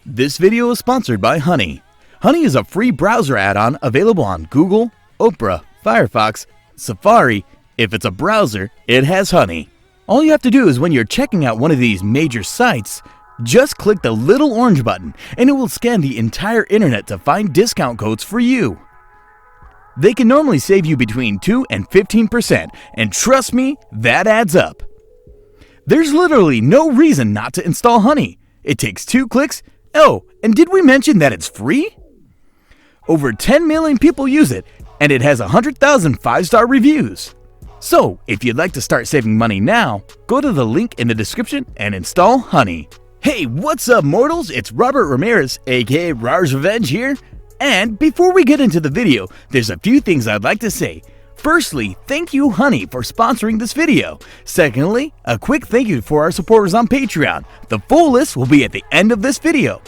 This video is sponsored by Honey. Honey is a free browser add-on available on Google, Opera, Firefox, Safari. If it's a browser, it has Honey. All you have to do is when you're checking out one of these major sites, just click the little orange button and it will scan the entire internet to find discount codes for you. They can normally save you between 2 and 15%, and trust me, that adds up. There's literally no reason not to install Honey. It takes 2 clicks. Oh, and did we mention that it's free? Over 10 million people use it, and it has 100,000 5-star reviews. So, if you'd like to start saving money now, go to the link in the description and install Honey. Hey, what's up mortals? It's Robert Ramirez, aka Rarzrevenge here. And before we get into the video, there's a few things I'd like to say. Firstly, thank you Honey for sponsoring this video. Secondly, a quick thank you for our supporters on Patreon. The full list will be at the end of this video.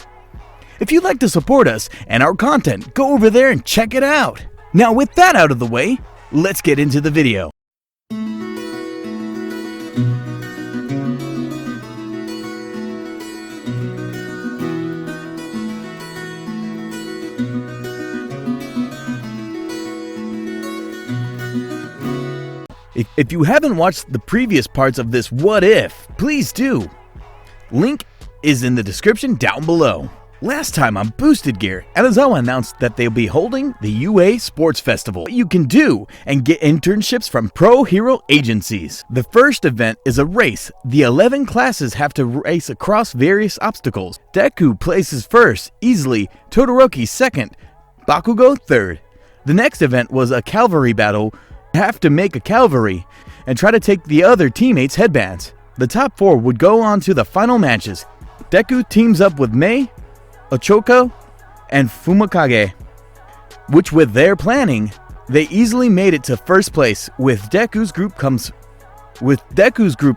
If you'd like to support us and our content, go over there and check it out. Now with that out of the way, let's get into the video. If you haven't watched the previous parts of this What If, please do. Link is in the description down below. Last time on Boosted Gear, Anazawa announced that they'll be holding the UA Sports Festival. What you can do and get internships from pro hero agencies. The first event is a race. The 11 classes have to race across various obstacles. Deku places first, easily, Todoroki second, Bakugo third. The next event was a cavalry battle. Have to make a cavalry and try to take the other teammates' headbands. The top 4 would go on to the final matches. Deku teams up with Mei, Ochoko, and Fumikage, which with their planning, they easily made it to first place with Deku's group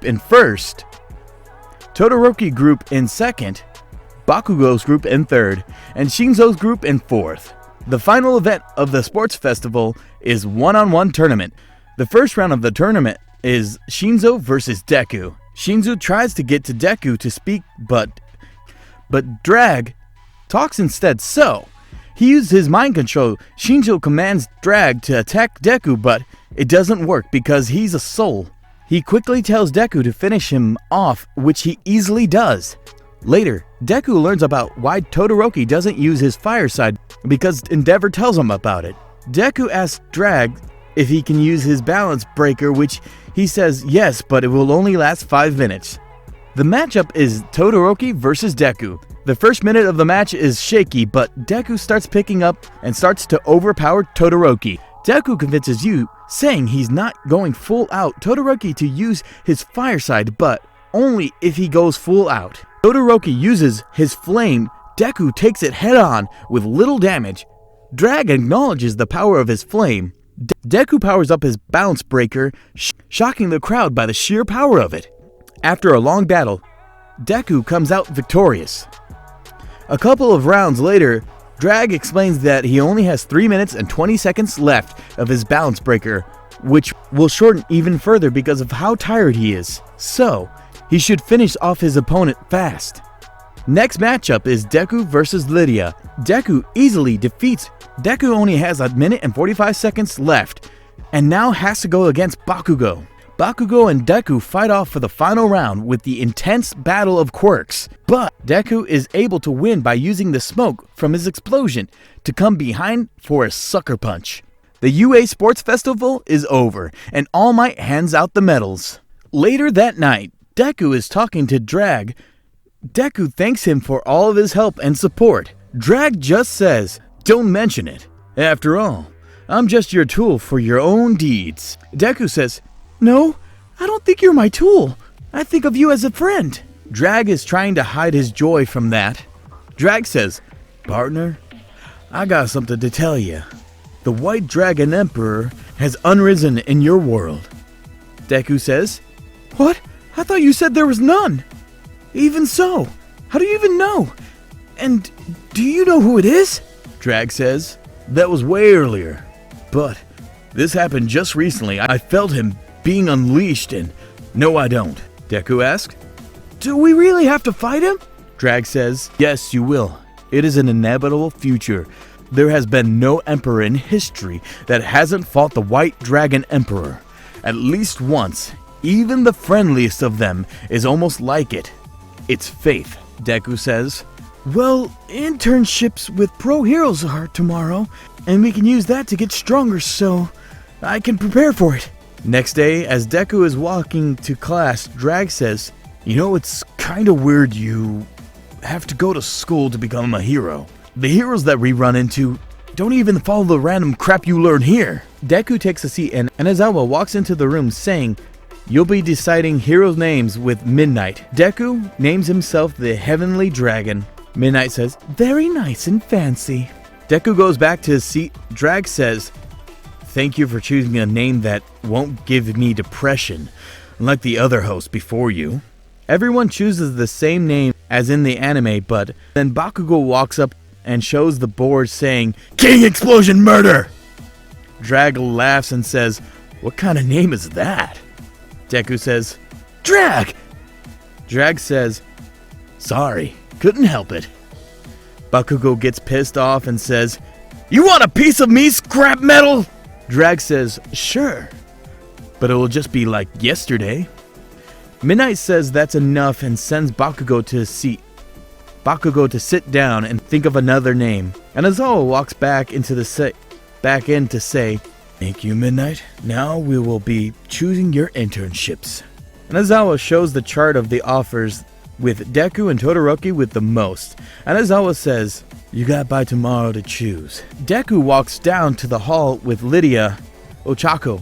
in first, Todoroki group in second, Bakugo's group in third, and Shinzo's group in fourth. The final event of the sports festival is one-on-one tournament. The first round of the tournament is Shinzo versus Deku. Shinzo tries to get to Deku to speak, but Drag talks instead, so he used his mind control. Shinzo commands Drag to attack Deku, but it doesn't work because he's a soul. He quickly tells Deku to finish him off, which he easily does. Later, Deku learns about why Todoroki doesn't use his fire side because Endeavor tells him about it. Deku asks Drag if he can use his balance breaker, which he says yes, but it will only last 5 minutes. The matchup is Todoroki versus Deku. The first minute of the match is shaky, but Deku starts picking up and starts to overpower Todoroki. Deku convinces you, saying he's not going full out Todoroki to use his fire side, but only if he goes full out. Todoroki uses his flame. Deku takes it head on with little damage. Drag acknowledges the power of his flame. Deku powers up his balance breaker, shocking the crowd by the sheer power of it. After a long battle, Deku comes out victorious. A couple of rounds later, Drag explains that he only has 3 minutes and 20 seconds left of his balance breaker, which will shorten even further because of how tired he is. So, he should finish off his opponent fast. Next matchup is Deku versus Lydia. Deku easily defeats. Deku only has 1 minute and 45 seconds left, and now has to go against Bakugo. Bakugo and Deku fight off for the final round with the intense battle of quirks, but Deku is able to win by using the smoke from his explosion to come behind for a sucker punch. The UA Sports Festival is over, and All Might hands out the medals. Later that night, Deku is talking to Drag. Deku thanks him for all of his help and support. Drag just says, "Don't mention it. After all, I'm just your tool for your own deeds." Deku says, "No, I don't think you're my tool. I think of you as a friend." Drag is trying to hide his joy from that. Drag says, "Partner, I got something to tell you. The White Dragon Emperor has unrisen in your world." Deku says, "What? I thought you said there was none." "Even so, how do you even know? And do you know who it is?" Drag says, "That was way earlier. But this happened just recently. I felt him being unleashed and no I don't." Deku asked, "Do we really have to fight him?" Drag says, yes, you will. It is an inevitable future. There has been no emperor in history that hasn't fought the White Dragon Emperor. At least once. Even the friendliest of them is almost like it. It's faith, Deku says. Well, internships with pro heroes are tomorrow, and we can use that to get stronger, so I can prepare for it. Next day, as Deku is walking to class, Drag says, you know, it's kinda weird you have to go to school to become a hero. The heroes that we run into don't even follow the random crap you learn here. Deku takes a seat and Anazawa walks into the room saying, you'll be deciding heroes' names with Midnight. Deku names himself the Heavenly Dragon. Midnight says, very nice and fancy. Deku goes back to his seat. Drag says, thank you for choosing a name that won't give me depression, unlike the other hosts before you. Everyone chooses the same name as in the anime, but then Bakugo walks up and shows the board saying, King Explosion Murder! Drag laughs and says, what kind of name is that? Deku says, Drag! Drag says, sorry, couldn't help it. Bakugo gets pissed off and says, you want a piece of me, scrap metal? Drag says, sure, but it will just be like yesterday. Midnight says that's enough and sends Bakugo to his seat. Bakugo to sit down and think of another name. And Azawa walks back in to say, thank you, Midnight. Now we will be choosing your internships. And Azawa shows the chart of the offers with Deku and Todoroki with the most. And Azawa says, you got by tomorrow to choose. Deku walks down to the hall with Lydia Ochako,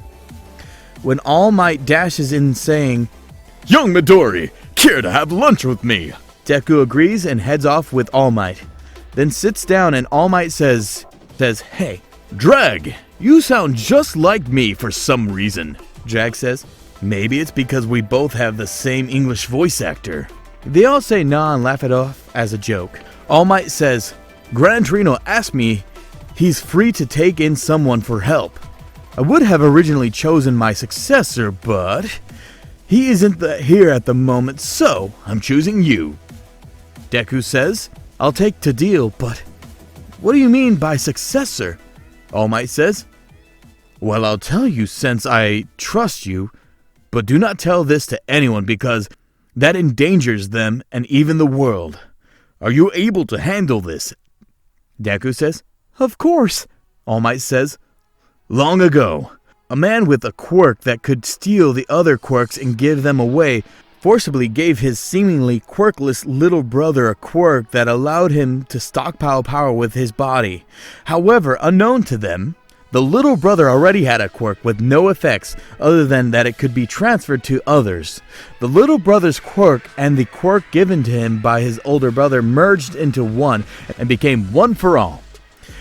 when All Might dashes in saying, young Midori, care to have lunch with me? Deku agrees and heads off with All Might. Then sits down and All Might says, hey, Drag, you sound just like me for some reason. Drag says, maybe it's because we both have the same English voice actor. They all say nah and laugh it off as a joke. All Might says, Gran Torino asked me he's free to take in someone for help. I would have originally chosen my successor, but he isn't here at the moment, so I'm choosing you. Deku says, I'll take Tadil, but what do you mean by successor? All Might says, well, I'll tell you since I trust you, but do not tell this to anyone because that endangers them and even the world. Are you able to handle this? Deku says, of course. All Might says, long ago, a man with a quirk that could steal the other quirks and give them away forcibly gave his seemingly quirkless little brother a quirk that allowed him to stockpile power with his body. However, unknown to them, the little brother already had a quirk with no effects other than that it could be transferred to others. The little brother's quirk and the quirk given to him by his older brother merged into one and became one for all.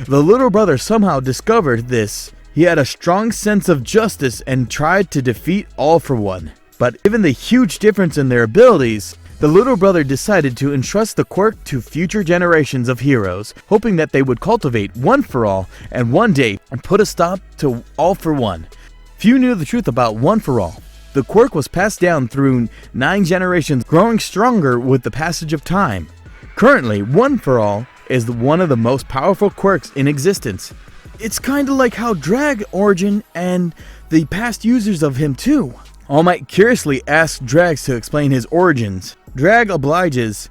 The little brother somehow discovered this. He had a strong sense of justice and tried to defeat All for One. But given the huge difference in their abilities, the little brother decided to entrust the quirk to future generations of heroes, hoping that they would cultivate One for All and one day put a stop to All for One. Few knew the truth about One for All. The quirk was passed down through 9 generations, growing stronger with the passage of time. Currently, One for All is one of the most powerful quirks in existence. It's kinda like how Drag origin and the past users of him too. All Might curiously asks Drags to explain his origins. Drag obliges.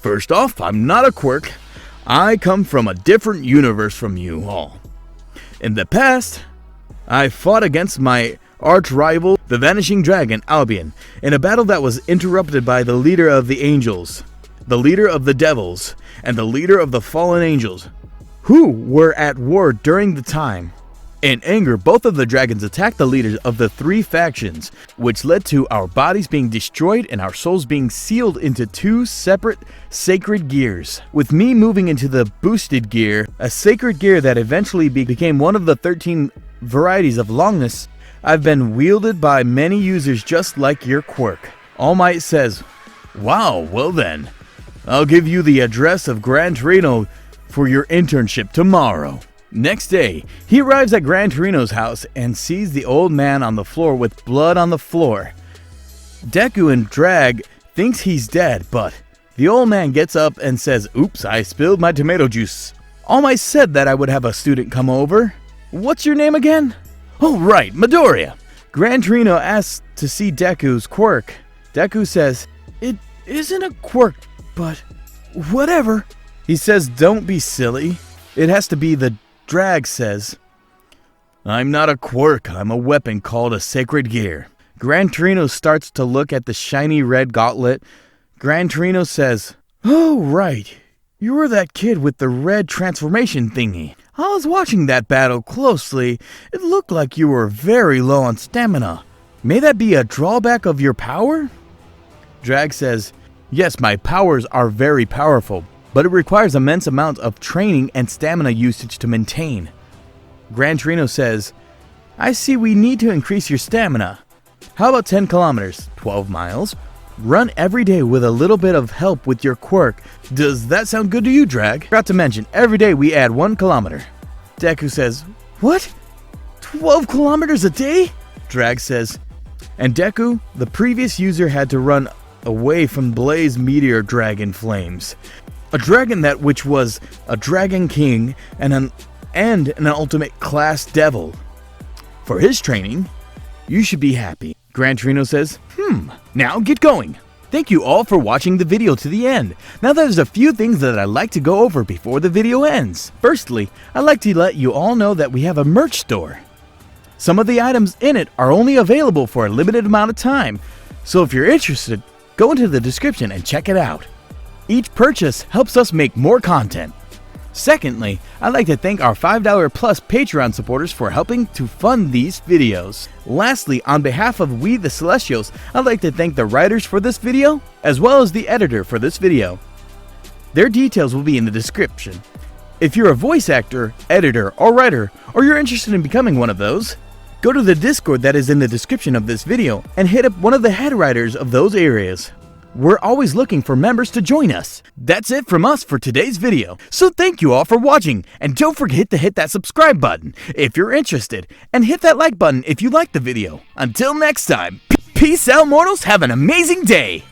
First off, I'm not a quirk. I come from a different universe from you all. In the past, I fought against my arch-rival, the Vanishing Dragon, Albion, in a battle that was interrupted by the leader of the angels, the leader of the devils, and the leader of the fallen angels, who were at war during the time. In anger, both of the dragons attacked the leaders of the 3 factions, which led to our bodies being destroyed and our souls being sealed into 2 separate sacred gears. With me moving into the boosted gear, a sacred gear that eventually became one of the 13 varieties of longness, I've been wielded by many users just like your quirk. All Might says, wow, well then, I'll give you the address of Gran Torino for your internship tomorrow. Next day, he arrives at Gran Torino's house and sees the old man on the floor with blood on the floor. Deku and Drag thinks he's dead, but The old man gets up and says, "Oops, I spilled my tomato juice. All Might said that I would have a student come over. What's your name again?" "Oh, right, Midoriya." Gran Torino asks to see Deku's quirk. Deku says, "It isn't a quirk, but whatever." He says, "Don't be silly. It has to be." The drag says, "I'm not a quirk, I'm a weapon called a sacred gear." Gran Torino starts to look at the shiny red gauntlet. Gran Torino says, "Oh, right. You were that kid with the red transformation thingy. I was watching that battle closely. It looked like you were very low on stamina. May that be a drawback of your power?" Drag says, "Yes, my powers are very powerful, but it requires immense amounts of training and stamina usage to maintain." Gran Torino says, "I see we need to increase your stamina. How about 10 kilometers, 12 miles? Run every day with a little bit of help with your quirk. Does that sound good to you, Drag? Forgot to mention, every day we add 1 kilometer. Deku says, "What? 12 kilometers a day?" Drag says, "And Deku, the previous user had to run away from Blaze Meteor Dragon Flames. A dragon that which was a Dragon King and an ultimate class devil. For his training, you should be happy." Gran Torino says, "Now get going." Thank you all for watching the video to the end. Now there's a few things that I'd like to go over before the video ends. Firstly, I'd like to let you all know that we have a merch store. Some of the items in it are only available for a limited amount of time, so if you're interested, go into the description and check it out. Each purchase helps us make more content. Secondly, I'd like to thank our $5 plus Patreon supporters for helping to fund these videos. Lastly, on behalf of We the Celestials, I'd like to thank the writers for this video, as well as the editor for this video. Their details will be in the description. If you're a voice actor, editor, or writer, or you're interested in becoming one of those, go to the Discord that is in the description of this video and hit up one of the head writers of those areas. We're always looking for members to join us. That's it from us for today's video. So thank you all for watching, and don't forget to hit that subscribe button if you're interested, and hit that like button if you liked the video. Until next time, peace out mortals, have an amazing day!